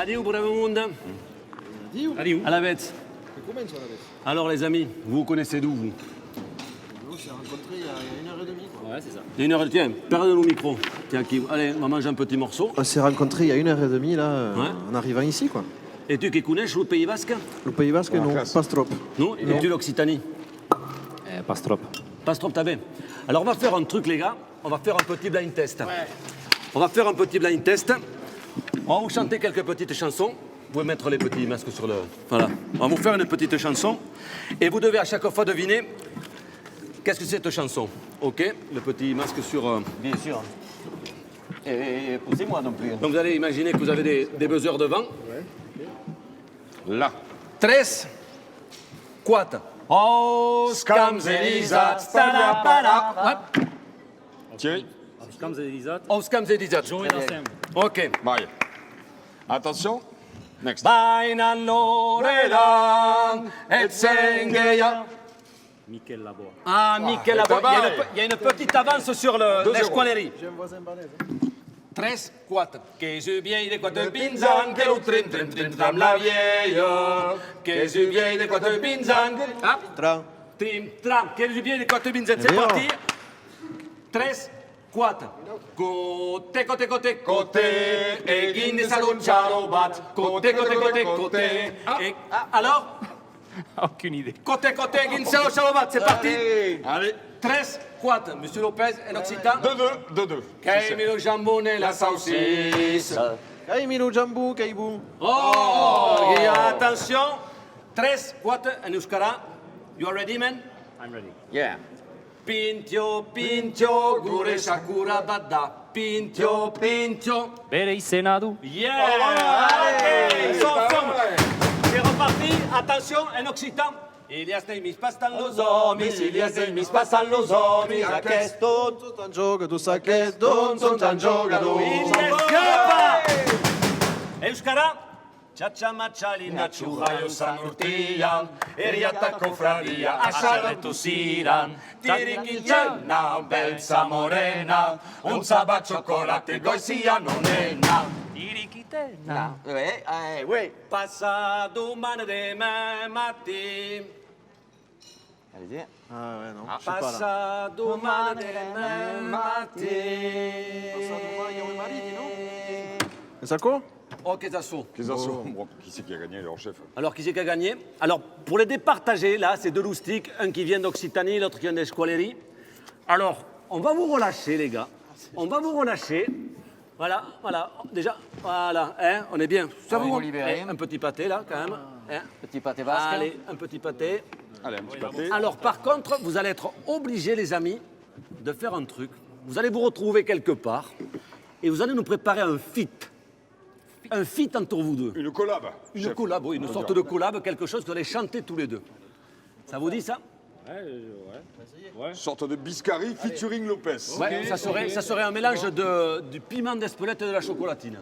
Adieu, bravo monde. Adieu. À la bête. Alors les amis, vous connaissez d'où vous? On s'est rencontrés il y a 1h30. Ouais, c'est ça. Il y a une heure, tiens, perdez-nous le micro. Tiens, allez, on va manger un petit morceau. On s'est rencontrés il y a 1h30 là, Ouais. en arrivant ici quoi. Et tu qui connais le Pays Basque? Le Pays Basque, non, classe. pas trop. Non? Et tu l'Occitanie? Pas trop. Pas trop t'avais. Alors on va faire un truc les gars, on va faire un petit blind test. On va faire un petit blind test. On va vous chanter quelques petites chansons. Vous pouvez mettre les petits masques sur le... Voilà. On va vous faire une petite chanson. Et vous devez à chaque fois deviner qu'est-ce que c'est cette chanson. Ok? Le petit masque sur... Bien sûr. Et poussez-moi non plus. Donc vous allez imaginer que vous avez des buzzers devant. Là. 3, 4. Oh, Scamzelizat, stadapala. Tiens, Comme Elisat. Oh, scamzelizat. Joey Nassem. Ok. bye. Attention. Next. Bainan Loredan et Sengeia. Michel Labois. Ah, Michel Labois. Il y a une petite avance sur l'esqualerie. J'ai un voisin balèze. 3, 4. Que je viens de quatre pinzan, que le trim, trim, trim, tram la vieille. Que je viens de quatre pinzan. Ah, Tra. trim, tram. Que je viens de quatre pinzan. C'est bien. parti. 3, 4. Côté, côté, côté, côté. Et guinde salunciano bat. Côté, côté, côté, côté. Et, alors? Aucune idée. Côté, côté, guinde salunciano bat. C'est parti. Allez. 3, 4. Monsieur Lopez, en occitan. 2-2. Caimi le jambon et la saucisse. Kaimilo Jambou, Kaibou. Oh, et attention. 3, 4, en euskara. You are ready, man? I'm ready. Yeah. Pintio, pintio, gure sakura dada. Pintio, pintio. Bere izena du. Yeah! Allez, ils sont en forme. C'est reparti. Attention, en occitan. Ilias neimis pastan los homies, Ilias neimis pastan los homies. Aquesto. Sunt en joc, tu saps que és don, són tan jugadors. Ilias Gapa! Euskara. Txatxa matxalina txujaio zanurtian, eriatako fradia asalretu ziran. Tirikiltxana, beltza morena, ontza bat txokolate goizian onena. Irikitena. Ouais. Pasado man de mati, Allez-y. Ah ouais, non, je sais pas là. pasado man de mati. Et ça quoi? Oh, qu'est-ce que ça Qu'est-ce que c'est? Bon, qui c'est qui a gagné, leur chef? Alors, qui c'est qui a gagné? Alors, pour les départager, là, c'est deux loustiques, un qui vient d'Occitanie, l'autre qui vient d'Esqualerie. Alors, on va vous relâcher, les gars. On va vous relâcher. Voilà, voilà. Déjà, voilà, hein, on est bien. Ça On va vous vous libérer. Un petit pâté, là, quand même. Hein. Petit pâté basque. Allez, un petit pâté. Allez, un petit pâté. Alors, par contre, vous allez être obligés, les amis, de faire un truc. Vous allez vous retrouver quelque part et vous allez nous préparer un feat. Un feat entre vous deux. Une collab. Une chef. collab, oui, une sorte de collab, quelque chose que vous allez chanter tous les deux. Ça vous dit ça? Ouais. Sorte de Biscari featuring Lopez. Ouais, ça serait un mélange du piment d'Espelette et de la chocolatine.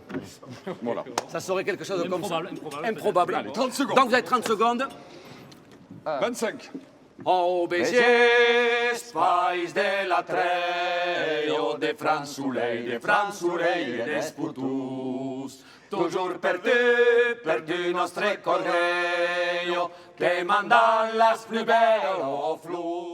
Voilà. Ça serait quelque chose comme ça. Improbable. Improbable. Allez, 30 secondes. Donc vous avez 30 secondes. 25. Oh, bellès, país de la treio, de Fransoleil et d'Esputus. Toujours perdu nostre correio, que mandan las plus belles flus.